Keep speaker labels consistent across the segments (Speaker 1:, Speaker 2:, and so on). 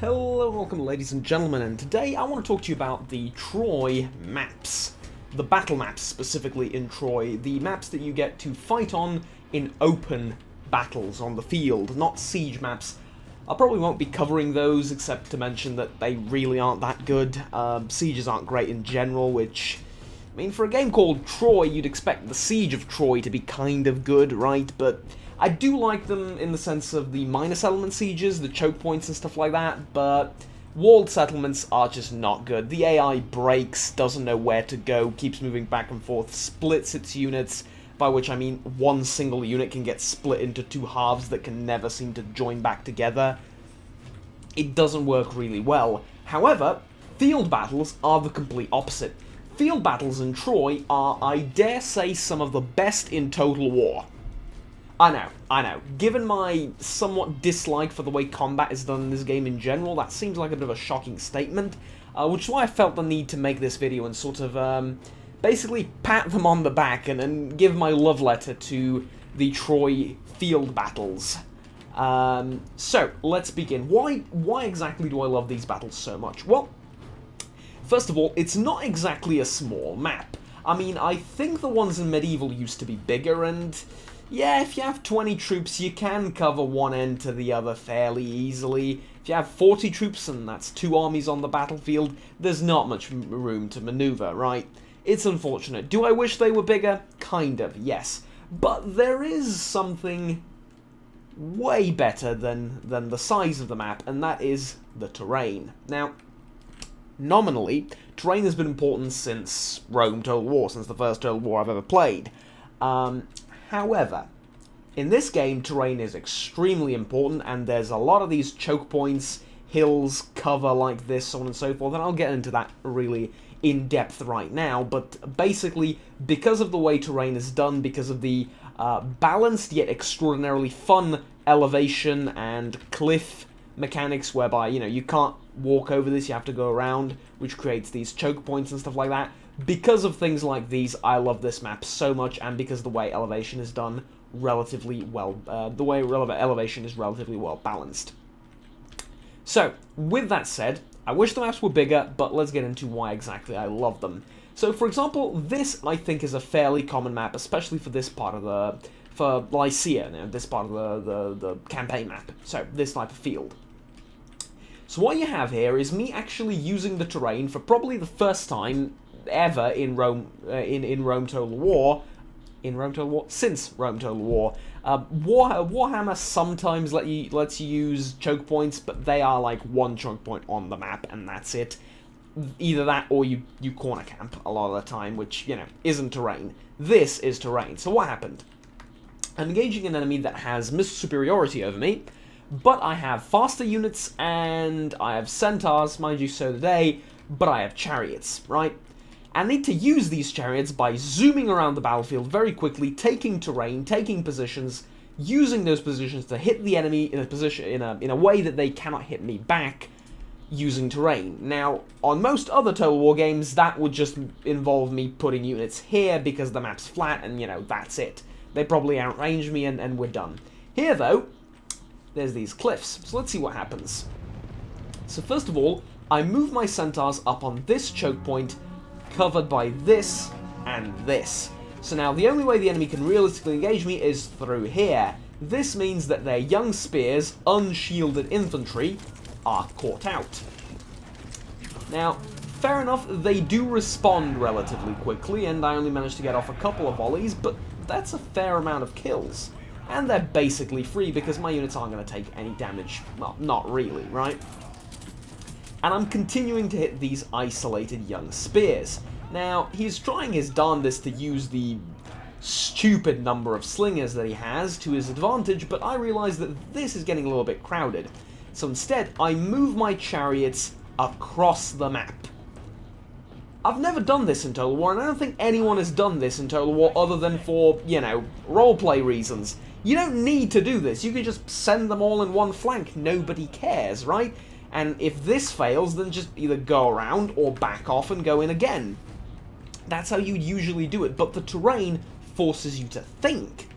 Speaker 1: Hello and welcome ladies and gentlemen, and today I want to talk to you about the Troy maps. The battle maps specifically in Troy, the maps that you get to fight on in open battles on the field, not siege maps. I probably won't be covering those except to mention that they really aren't that good. Sieges aren't great in general, which, I mean, for a game called Troy, you'd expect the Siege of Troy to be kind of good, right? But I do like them in the sense of the minor settlement sieges, the choke points and stuff like that, but walled settlements are just not good. The AI breaks, doesn't know where to go, keeps moving back and forth, splits its units, by which I mean one single unit can get split into two halves that can never seem to join back together. It doesn't work really well. However, field battles are the complete opposite. Field battles in Troy are, I dare say, some of the best in Total War. I know. Given my somewhat dislike for the way combat is done in this game in general, that seems like a bit of a shocking statement, which is why I felt the need to make this video and sort of, basically pat them on the back and give my love letter to the Troy field battles. So, let's begin. Why exactly do I love these battles so much? Well, first of all, it's not exactly a small map. I mean, I think the ones in Medieval used to be bigger, and yeah, if you have 20 troops, you can cover one end to the other fairly easily. If you have 40 troops, and that's two armies on the battlefield, there's not much room to maneuver, right? It's unfortunate. Do I wish they were bigger? Kind of, yes. But there is something way better than the size of the map, and that is the terrain. Now, nominally, terrain has been important since Rome Total War, since the first Total War I've ever played. However, in this game, terrain is extremely important, and there's a lot of these choke points, hills, cover like this, so on and so forth, and I'll get into that really in depth right now, but basically, because of the way terrain is done, because of the balanced yet extraordinarily fun elevation and cliff mechanics, whereby, you know, you can't walk over this, you have to go around, which creates these choke points and stuff like that. Because of things like these, I love this map so much, and because the way elevation is done relatively well, elevation is relatively well balanced. So, with that said, I wish the maps were bigger, but let's get into why exactly I love them. So, for example, this, I think, is a fairly common map, especially for this part of for Lycia, you know, this part of the campaign map, so this type of field. So what you have here is me actually using the terrain for probably the first time ever in Rome, in Rome Total War, since Rome Total War. Warhammer sometimes lets you use choke points, but they are like one choke point on the map, and that's it. Either that or you corner camp a lot of the time, which, you know, isn't terrain. This is terrain. So what happened? I'm engaging an enemy that has missile superiority over me, but I have faster units, and I have centaurs, mind you, so do they, but I have chariots, right? I need to use these chariots by zooming around the battlefield very quickly, taking terrain, taking positions, using those positions to hit the enemy in a position in a way that they cannot hit me back, using terrain. Now, on most other Total War games, that would just involve me putting units here because the map's flat, and, you know, that's it. They probably outrange me, and we're done. Here, though, there's these cliffs, so let's see what happens. So first of all, I move my centaurs up on this choke point, covered by this and this. So now the only way the enemy can realistically engage me is through here. This means that their young spears, unshielded infantry, are caught out. Now, fair enough, they do respond relatively quickly, and I only managed to get off a couple of volleys, but that's a fair amount of kills. And they're basically free because my units aren't going to take any damage. Well, not really, right? And I'm continuing to hit these isolated young spears. Now, he's trying his darndest to use the stupid number of slingers that he has to his advantage, but I realize that this is getting a little bit crowded. So instead, I move my chariots across the map. I've never done this in Total War, and I don't think anyone has done this in Total War other than for, you know, roleplay reasons. You don't need to do this. You can just send them all in one flank. Nobody cares, right? And if this fails, then just either go around or back off and go in again. That's how you usually do it, but the terrain forces you to think.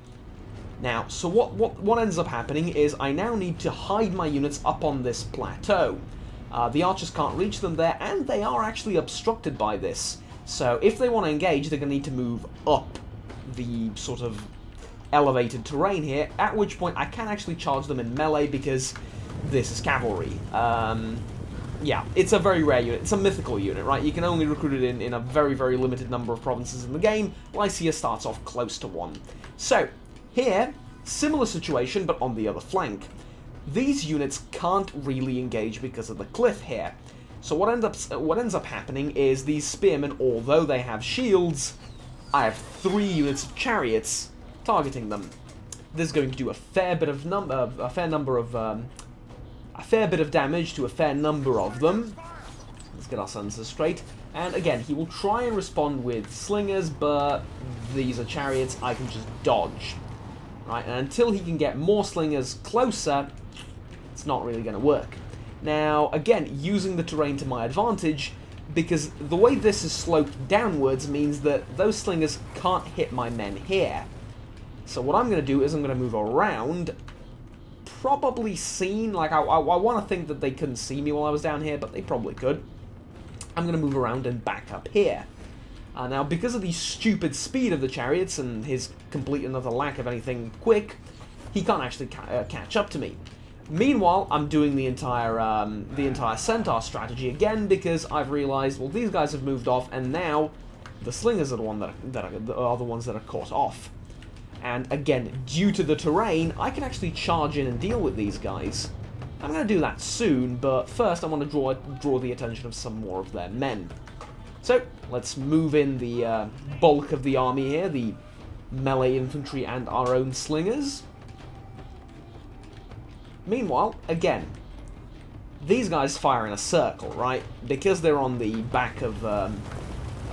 Speaker 1: Now, so what ends up happening is I now need to hide my units up on this plateau. The archers can't reach them there, and they are actually obstructed by this. So if they want to engage, they're going to need to move up the sort of elevated terrain here, at which point I can actually charge them in melee because this is cavalry. Yeah, it's a very rare unit. It's a mythical unit, right? You can only recruit it in a very, very limited number of provinces in the game. Lycia starts off close to one. So, here, similar situation, but on the other flank. These units can't really engage because of the cliff here. So what ends up happening is these spearmen, although they have shields, I have 3 units of chariots targeting them. This is going to do a fair bit of damage to a fair number of them. Let's get our senses straight. And again, he will try and respond with slingers, but these are chariots. I can just dodge. Right, and until he can get more slingers closer, it's not really going to work. Now, again, using the terrain to my advantage, because the way this is sloped downwards means that those slingers can't hit my men here. So what I'm going to do is I'm going to move around, probably seen, like I want to think that they couldn't see me while I was down here, but they probably could. I'm going to move around and back up here. Now, because of the stupid speed of the chariots and his complete and utter lack of anything quick, he can't actually catch up to me. Meanwhile, I'm doing the entire centaur strategy again because I've realized, well, these guys have moved off, and now the slingers are the ones that are caught off. And again, due to the terrain, I can actually charge in and deal with these guys. I'm going to do that soon, but first I want to draw the attention of some more of their men. So, let's move in the bulk of the army here, the melee infantry and our own slingers. Meanwhile, again, these guys fire in a circle, right? Because they're on the back of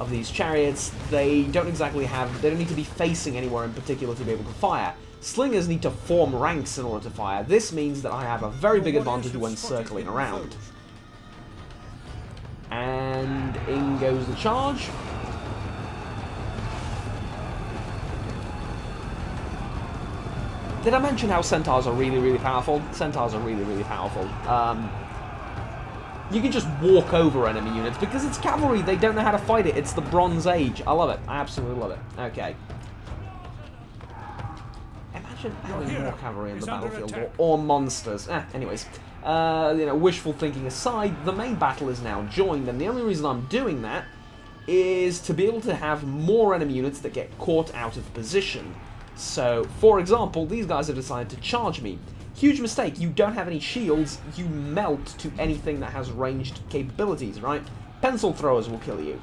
Speaker 1: these chariots, they don't need to be facing anywhere in particular to be able to fire. Slingers need to form ranks in order to fire. This means that I have a very big advantage when circling around. And in goes the charge. Did I mention how centaurs are really, really powerful? Centaurs are really, really powerful. You can just walk over enemy units because it's cavalry. They don't know how to fight it. It's the Bronze Age. I love it. I absolutely love it. Okay. Imagine having more cavalry in the battlefield, or monsters. Anyways, wishful thinking aside, the main battle is now joined, and the only reason I'm doing that is to be able to have more enemy units that get caught out of position. So, for example, these guys have decided to charge me. Huge mistake, you don't have any shields, you melt to anything that has ranged capabilities, right? Pencil throwers will kill you.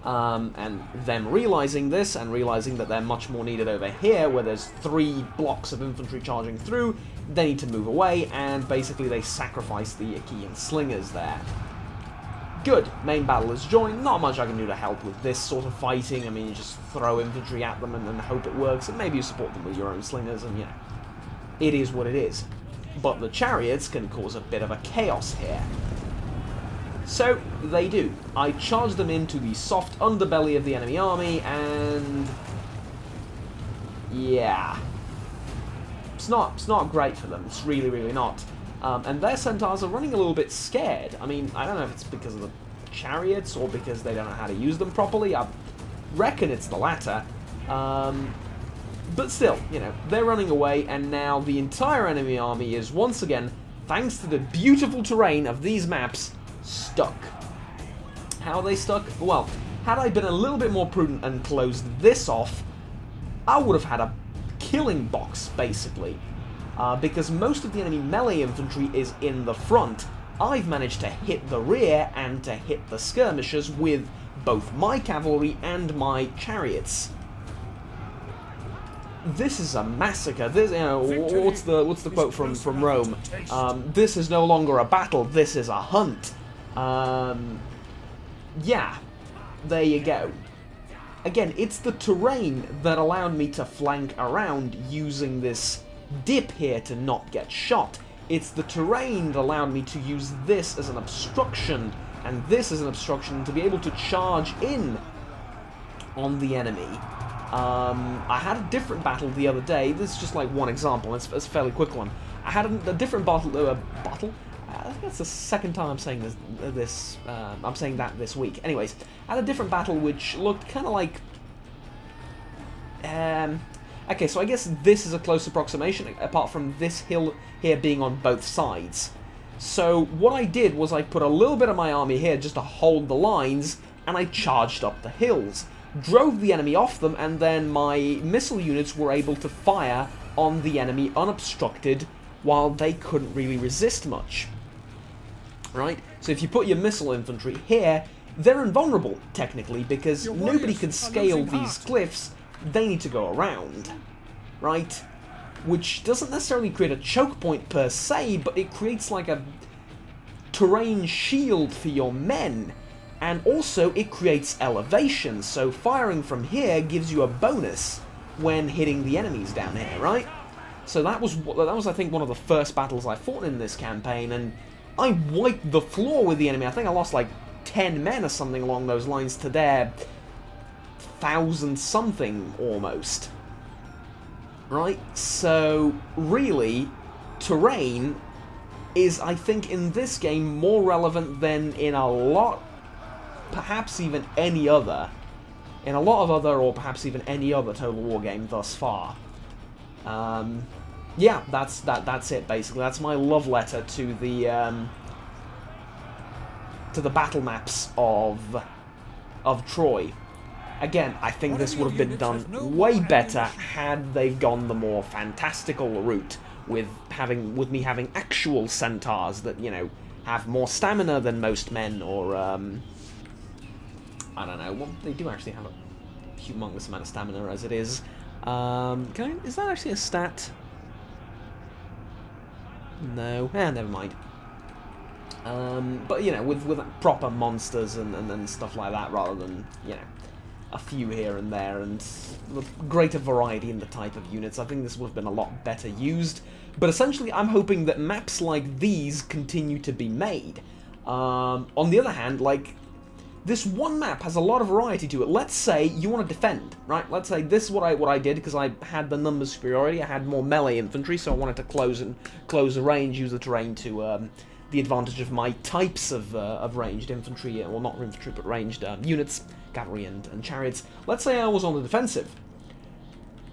Speaker 1: And them realizing this, and realizing that they're much more needed over here, where there's 3 blocks of infantry charging through, they need to move away, and basically they sacrifice the Achaean slingers there. Good, main battle is joined, not much I can do to help with this sort of fighting. I mean, you just throw infantry at them and then hope it works, and maybe you support them with your own slingers, and you know, it is what it is. But the chariots can cause a bit of a chaos here. So, they do. I charge them into the soft underbelly of the enemy army, and yeah. It's not great for them, it's really, really not. And their centaurs are running a little bit scared. I mean, I don't know if it's because of the chariots or because they don't know how to use them properly. I reckon it's the latter. But still, you know, they're running away, and now the entire enemy army is once again, thanks to the beautiful terrain of these maps, stuck. How are they stuck? Well, had I been a little bit more prudent and closed this off, I would have had a killing box, basically. Because most of the enemy melee infantry is in the front. I've managed to hit the rear and to hit the skirmishers with both my cavalry and my chariots. This is a massacre. This, you know, what's the quote from Rome? This is no longer a battle. This is a hunt. Yeah, there you go. Again, it's the terrain that allowed me to flank around using this dip here to not get shot. It's the terrain that allowed me to use this as an obstruction, and this as an obstruction to be able to charge in on the enemy. I had a different battle the other day. This is just like one example. It's a fairly quick one. I had a different battle. I think that's the second time I'm saying this. I'm saying that this week. Anyways, I had a different battle which looked kind of like. Okay, so I guess this is a close approximation, apart from this hill here being on both sides. So what I did was I put a little bit of my army here just to hold the lines, and I charged up the hills, drove the enemy off them, and then my missile units were able to fire on the enemy unobstructed while they couldn't really resist much. Right? So if you put your missile infantry here, they're invulnerable, technically, because nobody can scale these cliffs. They need to go around, right? Which doesn't necessarily create a choke point per se, but it creates like a terrain shield for your men. And also, it creates elevation, so firing from here gives you a bonus when hitting the enemies down here, right? So that was I think, one of the first battles I fought in this campaign, and I wiped the floor with the enemy. I think I lost like 10 men or something along those lines to their 1,000-something almost. Right? So, really, terrain is, I think, in this game more relevant than in a lot, perhaps even any other, in a lot of other, or perhaps even any other Total War game thus far. Yeah, that's it, basically. That's my love letter to the battle maps of Troy. Again, I think this would have been done way better had they gone the more fantastical route with me having actual centaurs that, you know, have more stamina than most men, or I don't know. Well, they do actually have a humongous amount of stamina as it is. Is that actually a stat? No. Never mind. But, you know, with proper monsters and stuff like that, rather than, you know, a few here and there, and greater variety in the type of units. I think this would have been a lot better used. But essentially, I'm hoping that maps like these continue to be made. On the other hand, like, this one map has a lot of variety to it. Let's say you want to defend, right? Let's say this is what I did, because I had the numbers superiority. I had more melee infantry, so I wanted to close the range, use the terrain to the advantage of my types of ranged infantry, well, not infantry, but ranged units, cavalry and chariots. Let's say I was on the defensive.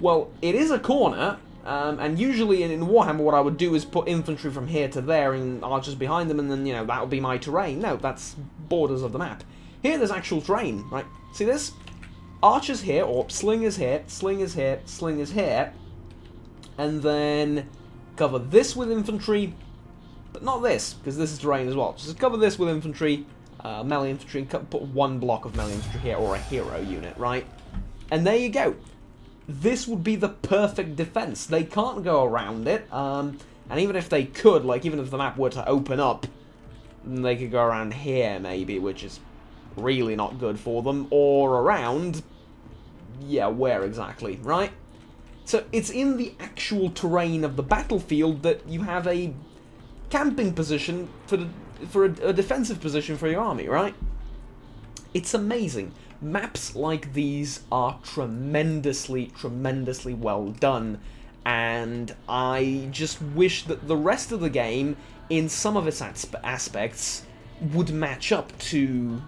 Speaker 1: Well, it is a corner, and usually in Warhammer what I would do is put infantry from here to there and archers behind them, and then, you know, that would be my terrain. No, that's borders of the map. Here there's actual terrain, right? See this? Archers here, or sling is here, sling is here, sling is here, and then cover this with infantry, but not this, because this is terrain as well. Just cover this with infantry, melee infantry, and put one block of melee infantry here, or a hero unit, right? And there you go. This would be the perfect defense. They can't go around it, and even if they could, like, even if the map were to open up, they could go around here, maybe, which is really not good for them, or around, yeah, where exactly, right? So it's in the actual terrain of the battlefield that you have a camping position for a defensive position for your army, right? It's amazing. Maps like these are tremendously well done, and I just wish that the rest of the game, in some of its aspects, would match up to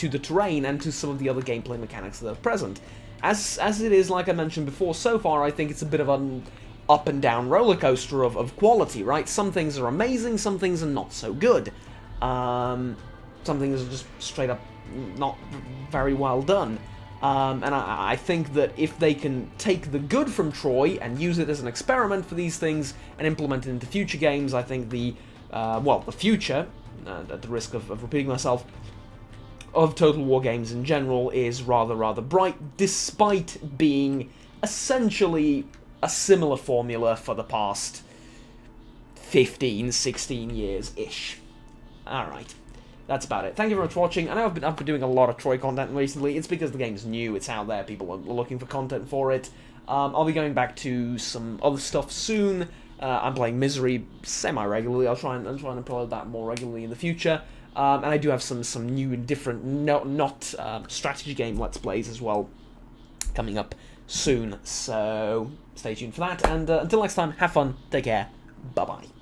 Speaker 1: the terrain and to some of the other gameplay mechanics that are present. As it is, like I mentioned before, so far I think it's a bit of an up and down roller coaster of quality, right? Some things are amazing, some things are not so good. Some things are just straight up not very well done. And I think that if they can take the good from Troy and use it as an experiment for these things and implement it into future games, I think the future, at the risk of repeating myself, of Total War games in general is rather bright, despite being essentially a similar formula for the past 15, 16 years-ish. Alright, that's about it. Thank you very much for watching. I know I've been doing a lot of Troy content recently. It's because the game's new, it's out there, people are looking for content for it. I'll be going back to some other stuff soon. I'm playing Misery semi-regularly. I'll try and upload that more regularly in the future. And I do have some new and different, not strategy game Let's Plays as well coming up soon. So stay tuned for that, and until next time, have fun, take care, bye-bye.